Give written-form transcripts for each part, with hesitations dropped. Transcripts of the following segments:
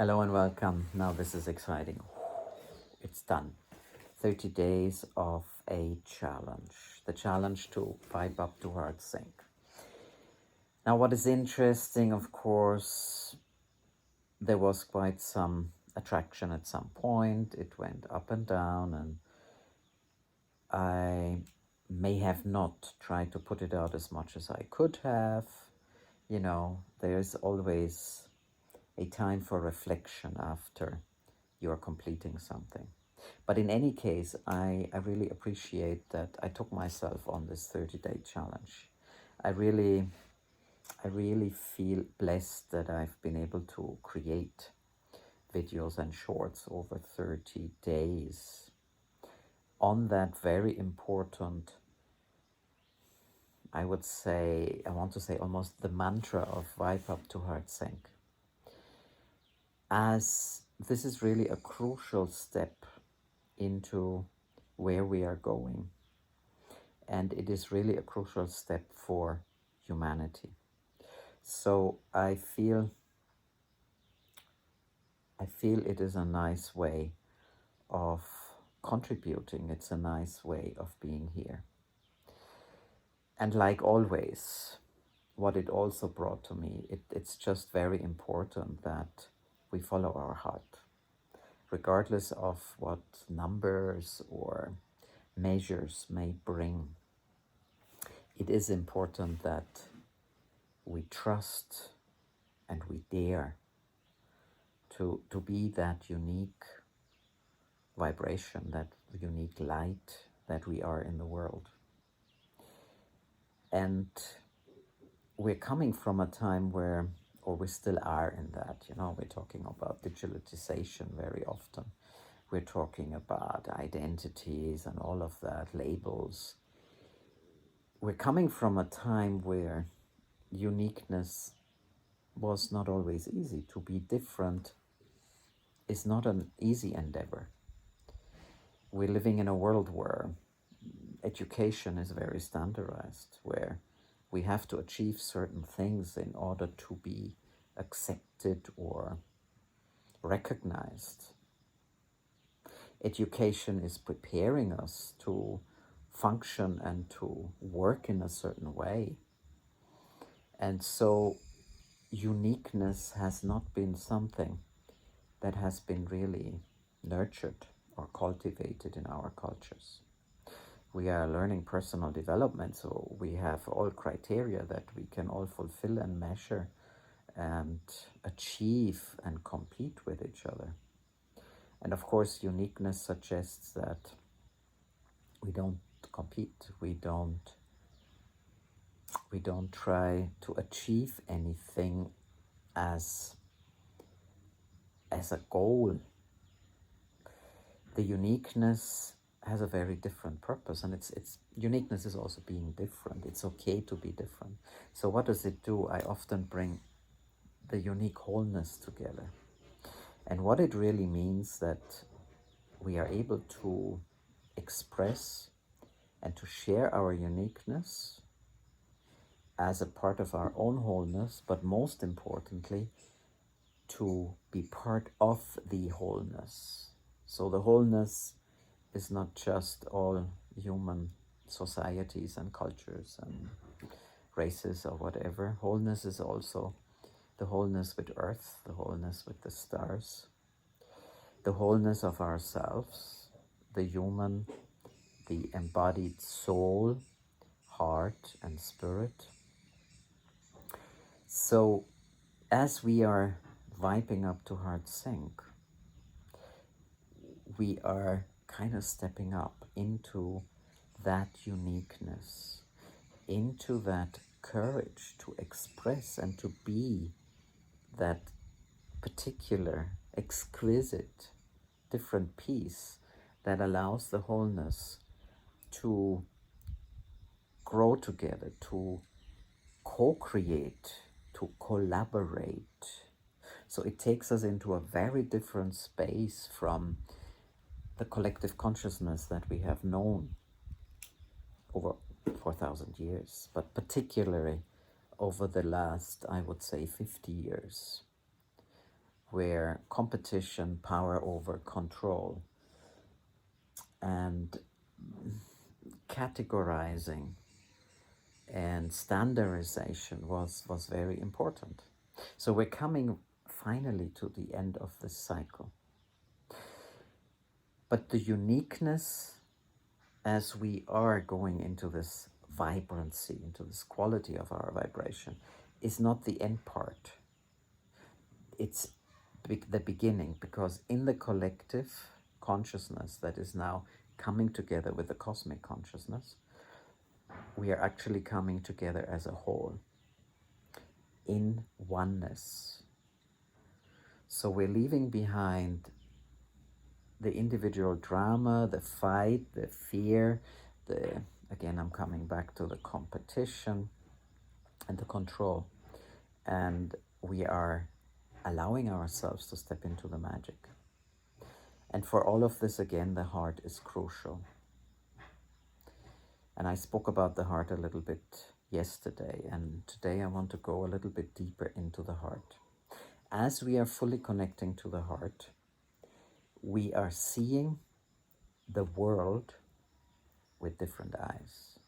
Hello and welcome. Now this is exciting. It's done. 30 days of a challenge. The challenge to vibe up to HeartSync. Now what is interesting, of course, there was quite some attraction at some point. It went up and down, and I may have not tried to put it out as much as I could have. You know, there's always a time for reflection after you're completing something. But in any case, I really appreciate that I took myself on this 30-day challenge. I really feel blessed that I've been able to create videos and shorts over 30 days on that very important, I want to say almost the mantra of Vibe Up to HeartSync. As this is really a crucial step into where we are going. And it is really a crucial step for humanity. So I feel it is a nice way of contributing. It's a nice way of being here. And like always, what it also brought to me, it's just very important that we follow our heart. Regardless of what numbers or measures may bring, it is important that we trust and we dare to be that unique vibration, that unique light that we are in the world. And we're coming from a time where, or we still are in that, we're talking about digitalization very often. We're talking about identities and all of that, labels. We're coming from a time where uniqueness was not always easy. To be different is not an easy endeavor. We're living in a world where education is very standardized, where we have to achieve certain things in order to be accepted or recognized. Education is preparing us to function and to work in a certain way. And so uniqueness has not been something that has been really nurtured or cultivated in our cultures. We are learning personal development, so we have all criteria that we can all fulfill and measure and achieve and compete with each other. And of course, uniqueness suggests that we don't compete, we don't try to achieve anything as a goal. The uniqueness has a very different purpose, and it's uniqueness is also being different. It's okay to be different. So what does it do? I often bring the unique wholeness together. And what it really means that we are able to express and to share our uniqueness as a part of our own wholeness, but most importantly, to be part of the wholeness. So the wholeness is not just all human societies and cultures and races or whatever. Wholeness is also the wholeness with earth, the wholeness with the stars, the wholeness of ourselves, the human, the embodied soul, heart and spirit. So as we are vibing up to HeartSync, we are kind of stepping up into that uniqueness, into that courage to express and to be that particular, exquisite, different piece that allows the wholeness to grow together, to co-create, to collaborate. So it takes us into a very different space from the collective consciousness that we have known over 4,000 years, but particularly over the last, I would say, 50 years. where competition, power over control, and categorizing and standardization was very important. So we're coming finally to the end of this cycle. But the uniqueness, as we are going into this vibrancy, into this quality of our vibration, is not the end part. It's the beginning, because in the collective consciousness that is now coming together with the cosmic consciousness, we are actually coming together as a whole, in oneness. So we're leaving behind the individual drama, the fight, the fear, again, I'm coming back to the competition and the control. And we are allowing ourselves to step into the magic. And for all of this, again, the heart is crucial. And I spoke about the heart a little bit yesterday, and today I want to go a little bit deeper into the heart. As we are fully connecting to the heart, we are seeing the world with different eyes.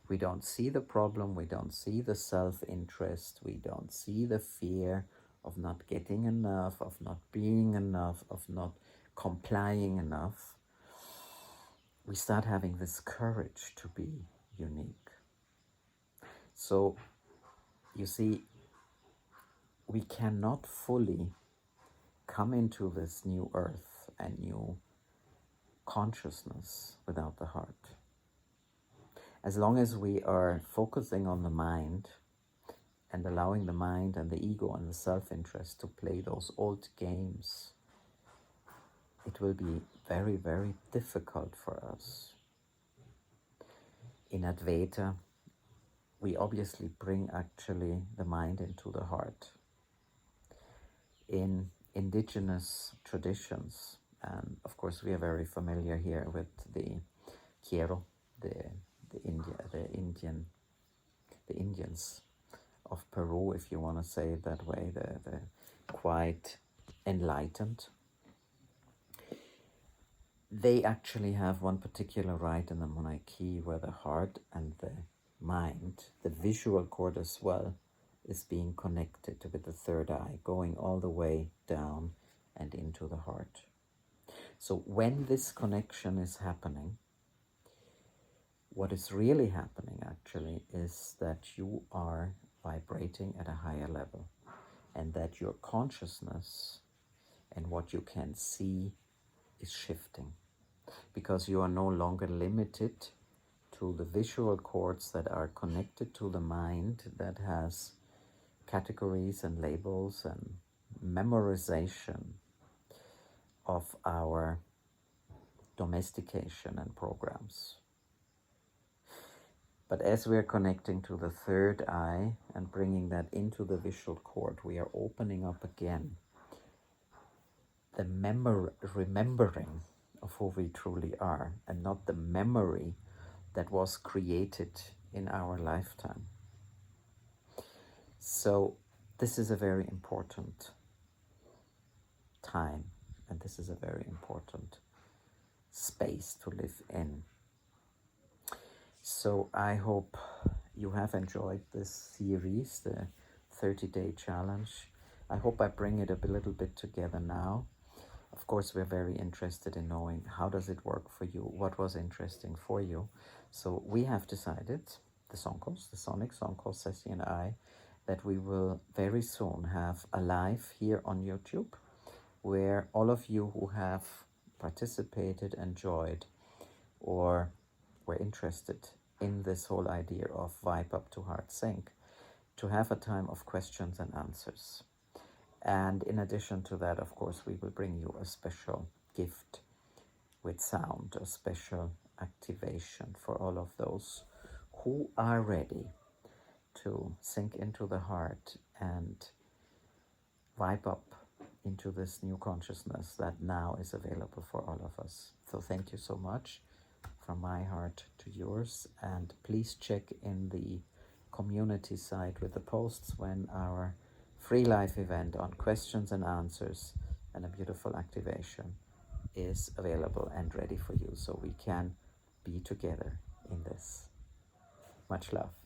We don't see the problem, we don't see the self-interest, we don't see the fear of not getting enough, of not being enough, of not complying enough. We start having this courage to be unique. So, you see, we cannot fully come into this new earth and new consciousness without the heart. As long as we are focusing on the mind and allowing the mind and the ego and the self-interest to play those old games, it will be very, very difficult for us. In Advaita, we obviously bring actually the mind into the heart. In indigenous traditions, and of course we are very familiar here with the Quiero, the Indians of Peru, if you want to say it that way, the quite enlightened. They actually have one particular rite in the monarchy where the heart and the mind, the visual cord as well, is being connected with the third eye, going all the way down and into the heart. So when this connection is happening, what is really happening actually is that you are vibrating at a higher level, and that your consciousness and what you can see is shifting, because you are no longer limited to the visual cords that are connected to the mind that has categories and labels and memorization of our domestication and programs. But as we are connecting to the third eye and bringing that into the visual cord, we are opening up again the remembering of who we truly are, and not the memory that was created in our lifetime. So this is a very important time, and this is a very important space to live in. So I hope you have enjoyed this series, the 30-day challenge. I hope I bring it a little bit together now. Of course, we're very interested in knowing how does it work for you, what was interesting for you. So we have decided, the Sonic Songkos, Ceci and I, that we will very soon have a live here on YouTube, where all of you who have participated, enjoyed, or were interested in this whole idea of Vibe Up to HeartSync, to have a time of questions and answers. And in addition to that, of course, we will bring you a special gift with sound, a special activation for all of those who are ready to sink into the heart and vibe up into this new consciousness that now is available for all of us. So thank you so much from my heart to yours, and please check in the community site with the posts when our free live event on questions and answers and a beautiful activation is available and ready for you, so we can be together in this. Much love.